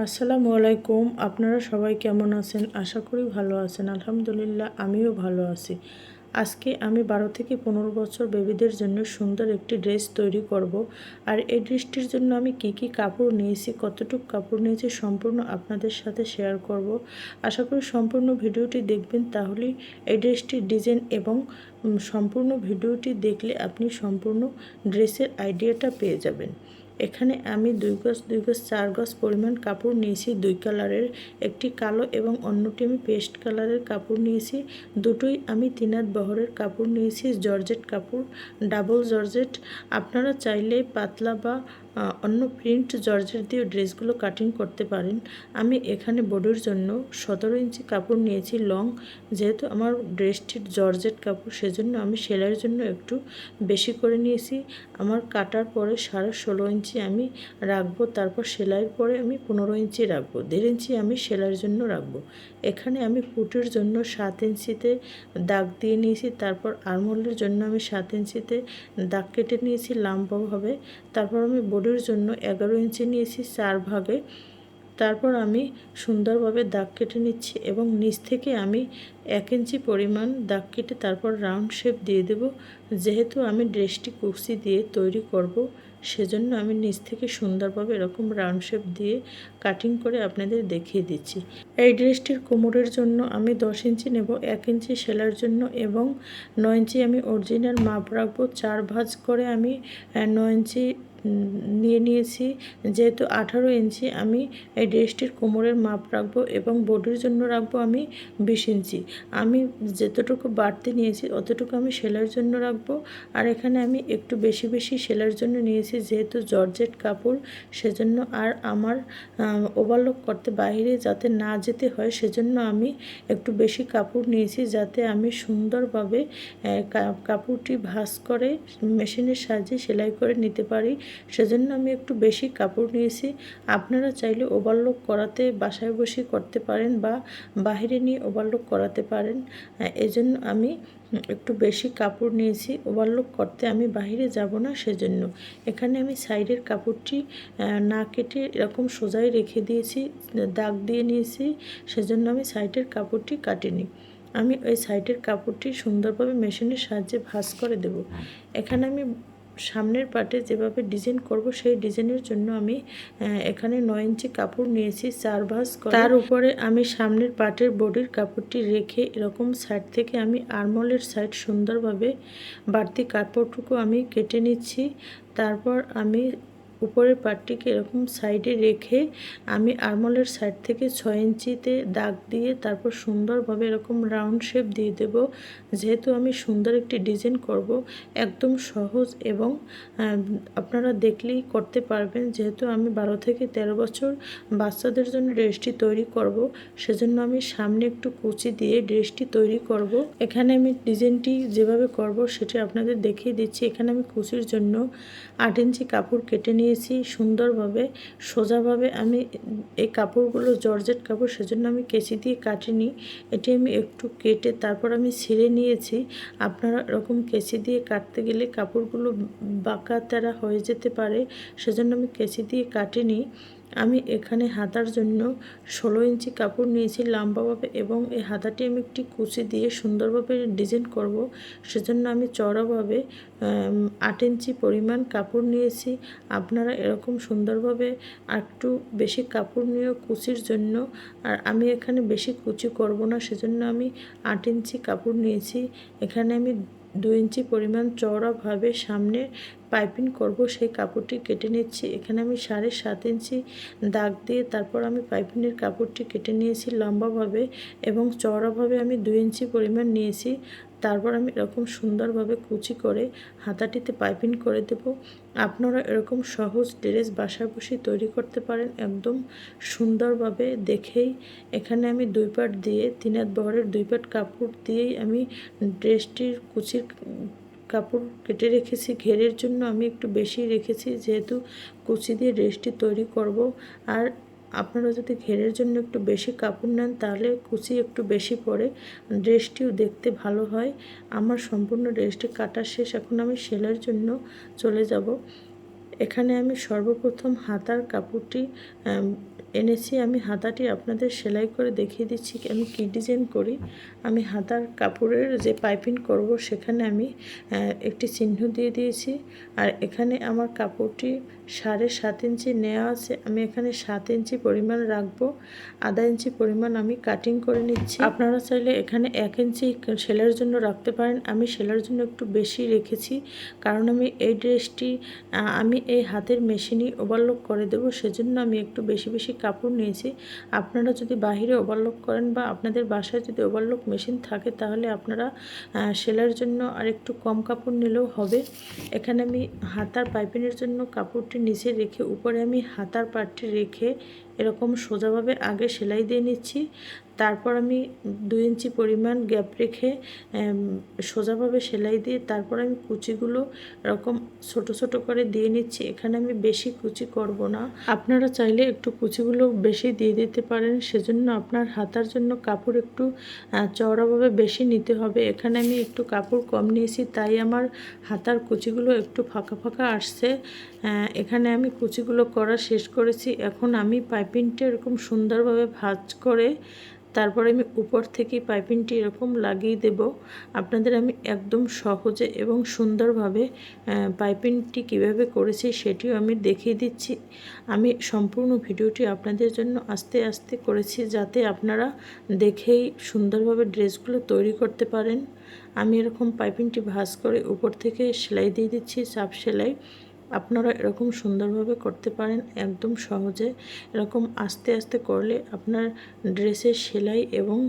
আসসালামু আলাইকুম। আপনারা সবাই কেমন আছেন? আশা করি ভালো আছেন। আলহামদুলিল্লাহ আমিও ভালো আছি। আজকে আমি 12 থেকে 15 বছর বেবিদের জন্য সুন্দর একটি ড্রেস তৈরি করব। আর এই ড্রেসটির জন্য আমি কি কাপড় নিয়েছি, কতটুকু কাপড় নিয়েছি সম্পূর্ণ আপনাদের সাথে শেয়ার করব। আশা করি সম্পূর্ণ ভিডিওটি দেখবেন, তাহলেই এই ড্রেসটির ডিজাইন এবং সম্পূর্ণ ভিডিওটি দেখলে আপনি সম্পূর্ণ ড্রেসের আইডিয়াটা পেয়ে যাবেন। এখানে আমি 2 গজ 4 গজ পরিমাণ কাপড় নিয়েছি, 2 কালারের, একটি কালো এবং অন্যটি আমি পেস্ট কালারের কাপড় নিয়েছি। দুটোই আমি 3 হাত বহরের কাপড় নিয়েছি, জর্জেট কাপড়, ডাবল জর্জেট। আপনারা চাইলে পাতলা বা অন্য প্রিন্ট জর্জেট দিয়ে ড্রেসগুলো কাটিং করতে পারেন। আমি এখানে বডির জন্য 17 ইঞ্চি কাপড় নিয়েছি লং। যেহেতু আমার ড্রেসটির জর্জেট কাপড়, সেজন্য আমি সেলাইয়ের জন্য একটু বেশি করে নিয়েছি। আমার কাটার পরে 16.5 ইঞ্চি আমি রাখবো, তারপর সেলাইয়ের পরে আমি 15 ইঞ্চি রাখবো, 1.5 ইঞ্চি আমি সেলাইয়ের জন্য রাখবো। এখানে আমি পুটের জন্য 7 ইঞ্চিতে দাগ দিয়ে নিয়েছি, তারপর আরমোলের জন্য আমি 7 ইঞ্চিতে দাগ কেটে নিয়েছি লম্বাভাবে। তারপর আমি বডির জন্য 11 ইঞ্চি নিয়েছি 4 ভাগে। তারপর আমি সুন্দরভাবে দাগ কেটে নিচ্ছি এবং নিচ থেকে আমি 1 ইঞ্চি পরিমাণ দাগ কেটে তারপর রাউন্ড শেপ দিয়ে দেব। যেহেতু আমি ড্রেসটি কুচি দিয়ে তৈরি করব, সেজন্য আমি নিচ থেকে সুন্দরভাবে এরকম রাউন্ড শেপ দিয়ে কাটিং করে আপনাদের দেখিয়ে দিচ্ছি। এই ড্রেসটির কোমরের জন্য আমি 10 ইঞ্চি নেব, 1 ইঞ্চি সেলাইয়ের জন্য এবং 9 ইঞ্চি আমি অরিজিনাল মাপ রাখবো। 4 ভাঁজ করে আমি 9 ইঞ্চি নিয়েছি। যেহেতু 18 ইঞ্চি আমি এই ড্রেসটির কোমরের মাপ রাখবো এবং বডির জন্য রাখবো আমি 20 ইঞ্চি। আমি যতটুকু বাড়তি নিয়েছি অতটুকু আমি সেলাইয়ের জন্য রাখবো। আর এখানে আমি একটু বেশি সেলাইয়ের জন্য নিয়েছি, যেহেতু জর্জেট কাপড়, সেজন্য আর আমার ওভারলক করতে বাইরে যাতে না যেতে হয়, সেজন্য আমি একটু বেশি কাপড় নিয়েছি, যাতে আমি সুন্দরভাবে কাপড়টি ভাঁজ করে মেশিনের সাহায্যে সেলাই করে নিতে পারি। সেজন্য আমি একটু বেশি কাপড় নিয়েছি। আপনারা চাইলে ওভারলক করাতে বাসায় বসে করতে পারেন বা বাহিরে নিয়ে ওভারলক করাতে পারেন। এজন্য আমি একটু বেশি কাপড় নিয়েছি, ওভারলক করতে আমি বাহিরে যাব না, সেজন্য। এখানে আমি সাইডের কাপড়টি না কেটে এরকম সোজাই রেখে দিয়েছি, দাগ দিয়ে নিয়েছি, সেজন্য আমি সাইডের কাপড়টি কাটিনি। আমি ওই সাইডের কাপড়টি সুন্দরভাবে মেশিনের সাহায্যে ভাঁজ করে দেব। এখানে আমি সামনের পার্টে যেভাবে ডিজাইন করব, সেই ডিজাইনের জন্য আমি এখানে 9 ইঞ্চি কাপড় নিয়েছি 4 ভাঁজ করে। তার উপরে আমি সামনের পার্টের বডির কাপড়টি রেখে এরকম সাইড থেকে আমি আরমোলের সাইড সুন্দরভাবে বাড়তি কাপড়টুকু আমি কেটে নিচ্ছি। তারপর আমি উপরের পার্টটিকে এরকম সাইডে রেখে আমি আরমোলের সাইড থেকে 6 ইঞ্চিতে দাগ দিয়ে তারপর সুন্দরভাবে এরকম রাউন্ড শেপ দিয়ে দেব। যেহেতু আমি সুন্দর একটি ডিজাইন করব, একদম সহজ এবং আপনারা দেখলেই করতে পারবেন। যেহেতু আমি 12 থেকে 13 বছর বাচ্চাদের জন্য ড্রেসটি তৈরি করব, সেজন্য আমি সামনে একটু কুচি দিয়ে ড্রেসটি তৈরি করব। এখানে আমি ডিজাইনটি যেভাবে করব সেটি আপনাদের দেখিয়ে দিচ্ছি। এখানে আমি কুচির জন্য 8 ইঞ্চি কাপড় কেটে নিয়েছি সুন্দরভাবে, সোজাভাবে। আমি এই কাপড়গুলো জর্জেট কাপড়, সেজন্য আমি কেচি দিয়ে কাটিনি, এটি আমি একটু কেটে তারপর আমি ছিঁড়ে নিয়েছি। আপনারা এরকম কেচি দিয়ে কাটতে গেলে কাপড়গুলো বাঁকা তেরা হয়ে যেতে পারে, সেজন্য আমি কেচি দিয়ে কাটিনি। আমি এখানে হাতার জন্য 16 ইঞ্চি কাপড় নিয়েছি লম্বাভাবে এবং এই হাতাটি আমি একটি কুচি দিয়ে সুন্দরভাবে ডিজাইন করব, সেজন্য আমি চওড়াভাবে 8 ইঞ্চি পরিমাণ কাপড় নিয়েছি। আপনারা এরকম সুন্দরভাবে একটু বেশি কাপড় নিয়েও কুচির জন্য, আর আমি এখানে বেশি কুচি করব না, সেজন্য আমি 8 ইঞ্চি কাপড় নিয়েছি। এখানে আমি 2 ইঞ্চি পরিমাণ চওড়াভাবে সামনে পাইপিং করব, সেই কাপড়টি কেটে নিচ্ছি। এখানে আমি 7.5 ইঞ্চি দাগ দিয়ে তারপর আমি পাইপিংয়ের কাপড়টি কেটে নিয়েছি লম্বাভাবে এবং চওড়াভাবে আমি 2 ইঞ্চি পরিমাণ নিয়েছি। তারপর আমি এরকম সুন্দরভাবে কুচি করে হাতাটিতে পাইপিং করে দেব। আপনারা এরকম সহজ ড্রেস বাসায় বসে তৈরি করতে পারেন একদম সুন্দরভাবে দেখেই। এখানে আমি 2 পাট দিয়ে 3 হাত বহরের 2 পাট কাপড় দিয়েই আমি ড্রেসটির কুচির কাপড় কেটে রেখেছি। ঘেরের জন্য আমি একটু বেশি রেখেছি, যেহেতু কুচি দিয়ে ড্রেসটি তৈরি করব। আর আপনারা যদি ঘেরের জন্য একটু বেশি কাপড় নেন, তাহলে কুচি একটু বেশি পড়ে, ড্রেসটিও দেখতে ভালো হয়। আমার সম্পূর্ণ ড্রেসটি কাটা শেষ, এখন আমি সেলাইয়ের জন্য চলে যাব। এখানে আমি সর্বপ্রথম হাতার কাপড়টি এনেছি। আমি হাতাটি আপনাদের সেলাই করে দেখিয়ে দিচ্ছি আমি কী ডিজাইন করি। আমি হাতার কাপড়ের যে পাইপিং করব সেখানে আমি একটি চিহ্ন দিয়ে দিয়েছি। আর এখানে আমার কাপড়টি 7.5 ইঞ্চি নেওয়া আছে। আমি এখানে 7 ইঞ্চি পরিমাণ রাখবো। আধা ইঞ্চি পরিমাণ আমি কাটিং করে নিচ্ছি। আপনারা চাইলে এখানে 1 ইঞ্চি সেলাইয়ের জন্য রাখতে পারেন। আমি সেলাইয়ের জন্য একটু বেশি রেখেছি, কারণ আমি এই ড্রেসটি আমি এই হাতের মেশিনই ওভারলক করে দেব, সেজন্য আমি একটু বেশি বেশি কাপড় নিয়েছি। আপনারা যদি বাহিরে ওভারলক করেন বা আপনাদের বাসায় যদি ওভারলক মেশিন থাকে তাহলে আপনারা সেলাইয়ের জন্য আর একটু কম কাপড় নিলেও হবে। এখানে আমি হাতার পাইপিংয়ের জন্য কাপড়টি নিচে রেখে উপরে আমি হাতার পাটটি রেখে এরকম সোজাভাবে আগে সেলাই দিয়ে নিচ্ছি। তারপর আমি 2 ইঞ্চি পরিমাণ গ্যাপ রেখে সোজাভাবে সেলাই দিয়ে তারপর আমি কুচিগুলো এরকম ছোট ছোট করে দিয়ে নিচ্ছি। এখানে আমি বেশি কুচি করব না। আপনারা চাইলে একটু কুচিগুলো বেশি দিয়ে দিতে পারেন, সেজন্য আপনার হাতার জন্য কাপড় একটু চওড়াভাবে বেশি নিতে হবে। এখানে আমি একটু কাপড় কম নিয়েছি, তাই আমার হাতার কুচিগুলো একটু ফাঁকা ফাঁকা আসছে। এখানে আমি কুচিগুলো করা শেষ করেছি। এখন আমি পাইপিংটা এরকম সুন্দরভাবে ভাঁজ করে তারপরে আমি উপর থেকে পাইপিংটি এরকম লাগিয়ে দেব। আপনাদের আমি একদম সহজে এবং সুন্দরভাবে পাইপিংটি কিভাবে করেছি সেটিও আমি দেখিয়ে দিচ্ছি। আমি সম্পূর্ণ ভিডিওটি আপনাদের জন্য আস্তে আস্তে করেছি, যাতে আপনারা দেখেই সুন্দরভাবে ড্রেসগুলো তৈরি করতে পারেন। আমি এরকম পাইপিংটি ভাঁজ করে উপর থেকে সেলাই দিয়ে দিচ্ছি, চাপ সেলাই। আপনারা এরকম সুন্দরভাবে করতে পারেন একদম সহজে। এরকম আস্তে আস্তে করলে আপনার ড্রেসের সেলাই এবং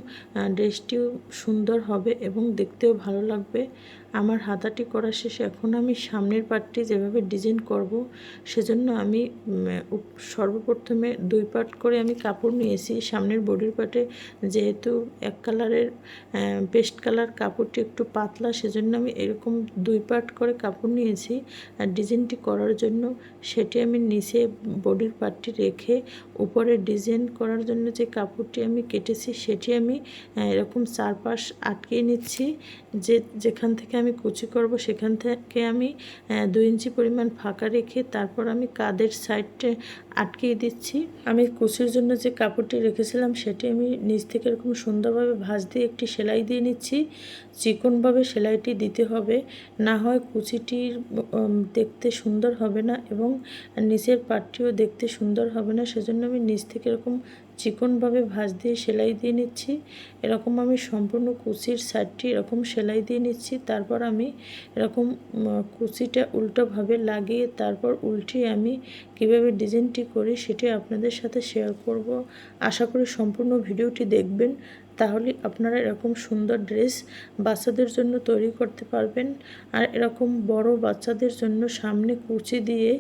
ড্রেসটিও সুন্দর হবে এবং দেখতেও ভালো লাগবে। আমার হাতাটি করা শেষে এখন আমি সামনের পার্টটি যেভাবে ডিজাইন করব, সেজন্য আমি সর্বপ্রথমে 2 পার্ট করে আমি কাপড় নিয়েছি। সামনের বডির পার্টে যেহেতু এক কালারের পেস্ট কালার কাপড়টি একটু পাতলা, সেজন্য আমি এরকম 2 পার্ট করে কাপড় নিয়েছি আর ডিজাইনটি করার জন্য। সেটি আমি নিচে বডির পার্টটি রেখে উপরে ডিজাইন করার জন্য যে কাপড়টি আমি কেটেছি সেটি আমি এরকম চারপাশ আটকিয়ে নিচ্ছি। যেখান থেকে আমি কুচি করব সেখান থেকে আমি 2 ইঞ্চি পরিমাণ ফাঁকা রেখে তারপর আমি কাঁধের সাইডে আটকিয়ে দিচ্ছি। আমি কুচির জন্য যে কাপড়টি রেখেছিলাম সেটি আমি নিচ থেকে এরকম সুন্দরভাবে ভাঁজ দিয়ে একটি সেলাই দিয়ে নিচ্ছি। চিকনভাবে সেলাইটি দিতে হবে, না হয় কুচিটির দেখতে সুন্দর হবে না এবং নিচের পাটটিও দেখতে সুন্দর হবে না। সেজন্য আমি নিচ থেকে এরকম চিকনভাবে ভাঁজ দিয়ে সেলাই দিয়ে নিচ্ছি। এরকম আমি সম্পূর্ণ কুচির সাইডটি এরকম সেলাই দিয়ে নিচ্ছি। তারপর আমি এরকম কুচিটা উল্টোভাবে লাগিয়ে তারপর উল্টিয়ে আমি কিভাবে ডিজাইনটি করি সেটি আপনাদের সাথে শেয়ার করব। আশা করি সম্পূর্ণ ভিডিওটি দেখবেন, তাহলে আপনারা এরকম সুন্দর ড্রেস বাচ্চাদের জন্য তৈরি করতে পারবেন। আর এরকম বড় বাচ্চাদের জন্য সামনে কুচি দিয়ে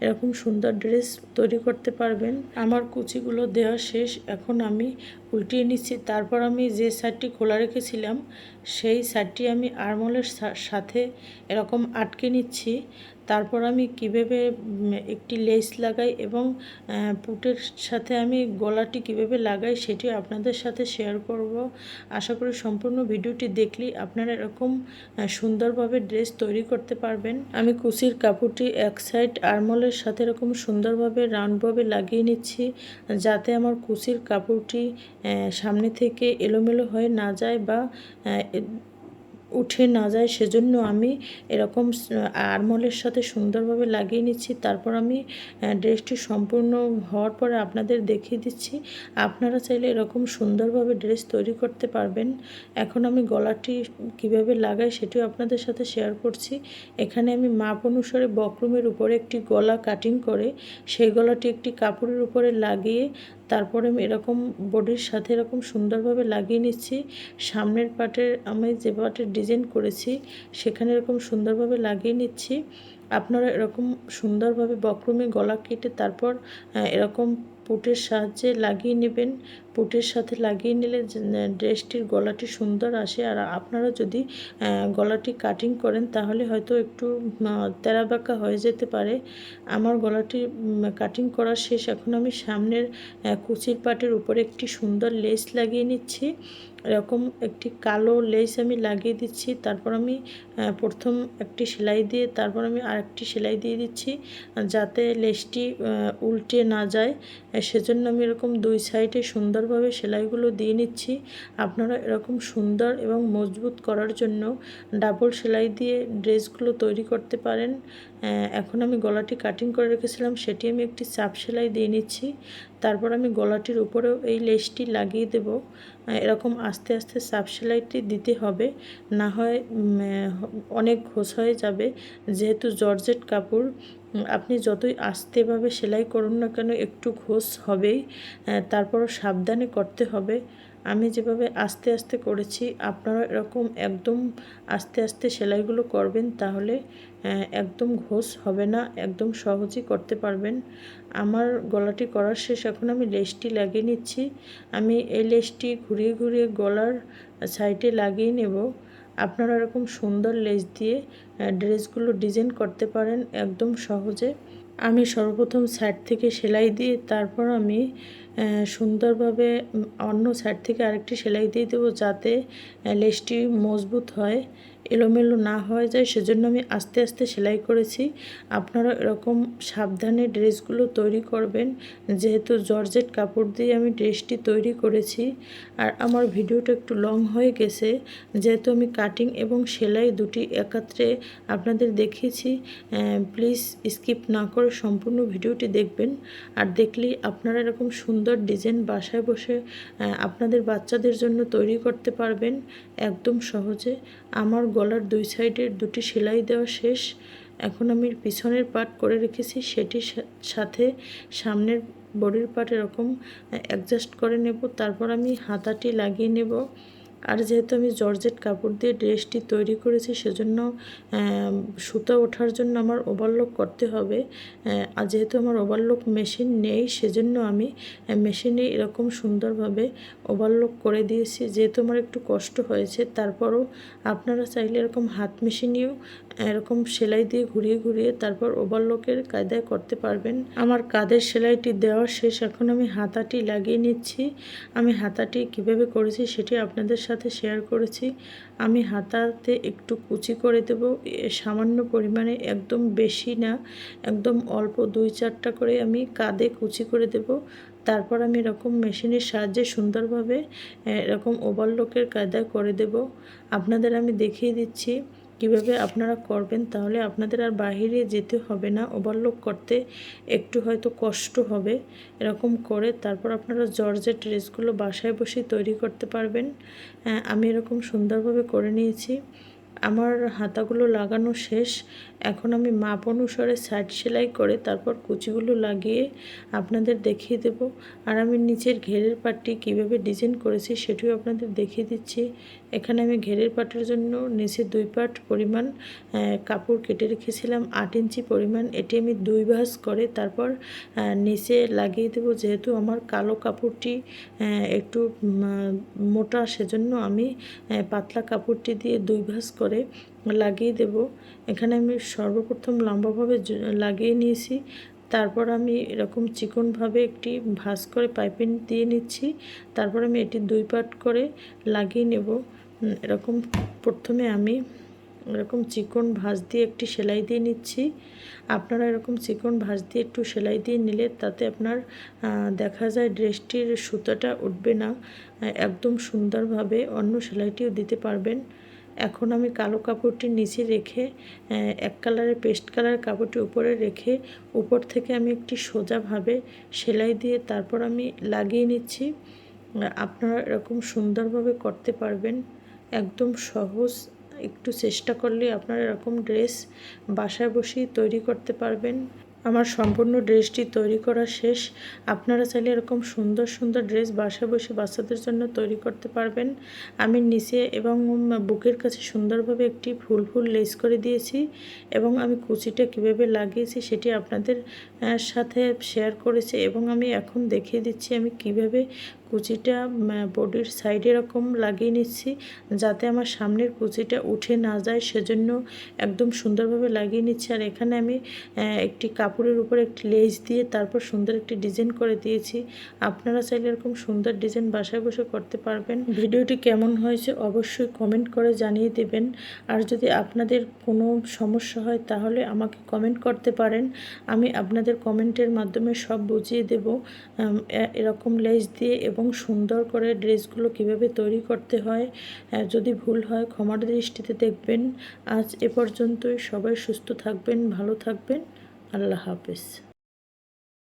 এরকম সুন্দর ড্রেস তৈরি করতে পারবেন। আমার কুচিগুলো দেওয়া শেষ, এখন আমি উল্টিয়ে নিচ্ছি। তারপর আমি যে সাইডটি খোলা রেখেছিলাম সেই সাইডটি আমি আরমোলের সাথে এরকম আটকে নিচ্ছি। তারপর আমি কিভাবে একটি লেস লাগাই এবং পুটের সাথে আমি গলাটি কিভাবে লাগাই সেটি আপনাদের সাথে শেয়ার করব। আশা করি সম্পূর্ণ ভিডিওটি দেখলেই আপনারা এরকম সুন্দরভাবে ড্রেস তৈরি করতে পারবেন। আমি কুচির কাপড়টি এক সাইড আরমোলের সাথে এরকম সুন্দরভাবে রাউন্ডভাবে লাগিয়ে নিচ্ছি, যাতে আমার কুচির কাপড়টি সামনে থেকে এলোমেলো হয়ে না যায় বা উঠে না যায়, সেজন্য আমি এরকম আরমোলের সাথে সুন্দরভাবে লাগিয়ে নিচ্ছি। তারপর আমি ড্রেসটি সম্পূর্ণ হওয়ার পরে আপনাদের দেখিয়ে দিচ্ছি। আপনারা চাইলে এরকম সুন্দরভাবে ড্রেস তৈরি করতে পারবেন। এখন আমি গলাটি কিভাবে লাগাই সেটিও আপনাদের সাথে শেয়ার করছি। এখানে আমি মাপ অনুসারে বক্রমের উপরে একটি গলা কাটিং করে সেই গলাটি একটি কাপড়ের উপরে লাগিয়ে তারপরে আমি এরকম বডির সাথে এরকম সুন্দরভাবে লাগিয়ে নিচ্ছি। সামনের পার্টের আমি যে পার্টের ডিজাইন করেছি সেখানে এরকম সুন্দরভাবে লাগিয়ে নিচ্ছি। আপনারা এরকম সুন্দরভাবে বক্রমে গলা কেটে তারপর এরকম পুটের সাহায্যে লাগিয়ে নেবেন। পুটের সাথে লাগিয়ে নিলে ড্রেসটির গলাটি সুন্দর আসে। আর আপনারা যদি গলাটি কাটিং করেন তাহলে হয়তো একটু তেরা বাঁকা হয়ে যেতে পারে। আমার গলাটি কাটিং করা শেষ, এখন আমি সামনের কুচির পাটের উপরে একটি সুন্দর লেস লাগিয়ে নিচ্ছি। এরকম একটি কালো লেস আমি লাগিয়ে দিচ্ছি। তারপর আমি প্রথম একটি সেলাই দিয়ে তারপর আমি আরেকটি সেলাই দিয়ে দিচ্ছি, যাতে লেসটি উল্টে না যায়। সেজন্য আমি এরকম দুই সাইডে সুন্দরভাবে সেলাইগুলো দিয়ে নিচ্ছি। আপনারা এরকম সুন্দর এবং মজবুত করার জন্য ডাবল সেলাই দিয়ে ড্রেসগুলো তৈরি করতে পারেন। এখন আমি গলাটি কাটিং করে রেখেছিলাম, সেটি আমি একটি চাপ সেলাই দিয়ে নিচ্ছি। তারপর আমি গলাটির উপরেও এই লেসটি লাগিয়ে দেব। এরকম আস্তে আস্তে চাপ সেলাইটি দিতে হবে, না হয় অনেক ঘোষ হয়ে যাবে। যেহেতু জর্জেট কাপড়, আপনি যতই আস্তেভাবে সেলাই করুন না কেন একটু ঘোষ হবেই। তারপরও সাবধানে করতে হবে। আমি যেভাবে আস্তে আস্তে করেছি, আপনারা এরকম একদম আস্তে আস্তে সেলাইগুলো করবেন, তাহলে একদম ঘোষ হবে না, একদম সহজেই করতে পারবেন। আমার গলাটি করার শেষ, এখন আমি লেসটি লাগিয়ে নিচ্ছি। আমি এই লেসটি ঘুরিয়ে ঘুরিয়ে গলার সাইডে লাগিয়ে নেব। আপনারা এরকম সুন্দর লেস দিয়ে ড্রেসগুলো ডিজাইন করতে পারেন একদম সহজে। আমি সর্বপ্রথম সাইড থেকে সেলাই দিয়ে তারপর আমি সুন্দরভাবে অন্য সাইড থেকে আরেকটি সেলাই দিয়ে দেবো, যাতে লেসটি মজবুত হয়, এলোমেলো না হয়ে যায়। সেজন্য আমি আস্তে আস্তে সেলাই করেছি। আপনারা এরকম সাবধানে ড্রেসগুলো তৈরি করবেন, যেহেতু জর্জেট কাপড় দিয়ে আমি ড্রেসটি তৈরি করেছি। আর আমার ভিডিওটা একটু লং হয়ে গেছে, যেহেতু আমি কাটিং এবং সেলাই দুটি একত্রে আপনাদের দেখিয়েছি। প্লিজ স্কিপ না করে সম্পূর্ণ ভিডিওটি দেখবেন। আর দেখলেই আপনারা এরকম সুন্দর ডিজাইন বাসায় বসে আপনাদের বাচ্চাদের জন্য তৈরি করতে পারবেন একদম সহজে। আমার গলার দুই সাইডের দুটি সেলাই দেওয়া শেষ। এখন আমি পিছনের পার্ট করে রেখেছি, সেটির সাথে সামনের বডির পার্ট এরকম অ্যাডজাস্ট করে নেব। তারপর আমি হাতাটি লাগিয়ে নেব। আর যেহেতু আমি জর্জেট কাপড় দিয়ে ড্রেসটি তৈরি করেছি, সেজন্য সুতা ওঠার জন্য আমার ওভারলক করতে হবে। আর যেহেতু আমার ওভারলক মেশিন নেই, সেজন্য আমি মেশিনে এরকম সুন্দরভাবে ওভারলক করে দিয়েছি। যেহেতু আমার একটু কষ্ট হয়েছে, তারপরও আপনারা চাইলে এরকম হাত মেশিনেও এরকম সেলাই দিয়ে ঘুরিয়ে ঘুরিয়ে তারপর ওভারলকের কায়দায় করতে পারবেন। আমার কাঁধের সেলাইটি দেওয়া শেষ, এখন আমি হাতাটি লাগিয়ে নিচ্ছি। আমি হাতাটি কিভাবে করেছি সেটি আপনাদের সাথে শেয়ার করেছি। আমি হাতাতে একটু কুচি করে দেব, সামান্য পরিমাণে, একদম বেশি না, একদম অল্প 2-4টা করে আমি কাঁধে কুচি করে দেব। তারপর আমি এরকম মেশিনের সাহায্যে সুন্দরভাবে এরকম ওভারলকের কায়দায় করে দেব। আপনাদের আমি দেখিয়ে দিচ্ছি কিভাবে আপনারা করবেন, তাহলে আপনাদের আর বাইরে যেতে হবে না। ওভারলক করতে একটু হয়তো কষ্ট হবে। এরকম করে তারপর আপনারা জর্জেট ড্রেসগুলো বাসায় বসে তৈরি করতে পারবেন। আমি এরকম সুন্দরভাবে করে নিয়েছি। আমার হাতাগুলো লাগানো শেষ। এখন আমি মাপ অনুসারে সাইড সেলাই করে তারপর কুচিগুলো লাগিয়ে আপনাদের দেখিয়ে দেব। আর আমি নিচের ঘেরের পাটটি কিভাবে ডিজাইন করেছি সেটিও আপনাদের দেখিয়ে দিচ্ছি। এখানে আমি ঘেরের পাটের জন্য নিচে 2 পাট পরিমাণ কাপড় কেটে রেখেছিলাম, 8 ইঞ্চি পরিমাণ। এটি আমি 2 ভাঁজ করে তারপর নিচে লাগিয়ে দেব। যেহেতু আমার কালো কাপড়টি একটু মোটা, সেজন্য আমি পাতলা কাপড়টি দিয়ে 2 ভাঁজ করে লাগিয়ে দেব। এখানে আমি সর্বপ্রথম লম্বাভাবে লাগিয়ে নিয়েছি। তারপর আমি এরকম চিকনভাবে একটি ভাঁজ করে পাইপিং দিয়ে নিচ্ছি। তারপর আমি এটি 2 পার্ট করে লাগিয়ে নেব। এরকম প্রথমে আমি এরকম চিকন ভাঁজ দিয়ে একটি সেলাই দিয়ে নিচ্ছি। আপনারা এরকম চিকন ভাঁজ দিয়ে একটু সেলাই দিয়ে নিলে তাতে আপনার দেখা যায় ড্রেসটির সুতাটা উঠবে না, একদম সুন্দরভাবে অন্য সেলাইটিও দিতে পারবেন। এখন আমি কালো কাপড়টি নিচে রেখে এক কালারের পেস্ট কালার কাপড়টি উপরে রেখে উপর থেকে আমি একটি সোজাভাবে সেলাই দিয়ে তারপর আমি লাগিয়ে নিচ্ছি। আপনারা এরকম সুন্দরভাবে করতে পারবেন, একদম সহজ। একটু চেষ্টা করলে আপনারা এরকম ড্রেস বাসায় বসেই তৈরি করতে পারবেন। আমার সম্পূর্ণ ড্রেসটি তৈরি করা শেষ। আপনারা চাইলে এরকম সুন্দর সুন্দর ড্রেস বাসায় বসে বাচ্চাদের জন্য তৈরি করতে পারবেন। আমি নিচে এবং বুকের কাছে সুন্দরভাবে একটি ফুল ফুল লেস করে দিয়েছি এবং আমি কুচিটা কিভাবে লাগিয়েছি সেটি আপনাদের সাথে শেয়ার করেছি এবং আমি এখন দেখিয়ে দিচ্ছি আমি কিভাবে কুচিটা বডির সাইডে এরকম লাগিয়ে নিচ্ছি যাতে আমার সামনের কুচিটা উঠে না যায়, সেজন্য একদম সুন্দরভাবে লাগিয়ে নিচ্ছি। আর এখানে আমি একটি কাপড়ের উপর একটি লেস দিয়ে তারপর সুন্দর একটি ডিজাইন করে দিয়েছি। আপনারা চাইলে এরকম সুন্দর ডিজাইন বাসায় বসে করতে পারবেন। ভিডিওটি কেমন হয়েছে অবশ্যই কমেন্ট করে জানিয়ে দেবেন। আর যদি আপনাদের কোনো সমস্যা হয় তাহলে আমাকে কমেন্ট করতে পারেন, আমি আপনাদের কমেন্টের মাধ্যমে সব বুঝিয়ে দেব। এরকম লেস দিয়ে এবং সুন্দর করে ড্রেসগুলো কিভাবে তৈরি করতে হয়। যদি ভুল হয় ক্ষমার দৃষ্টিতে দেখবেন। আজ এ পর্যন্তই। সবাই সুস্থ থাকবেন, ভালো থাকবেন। আল্লাহ হাফেজ।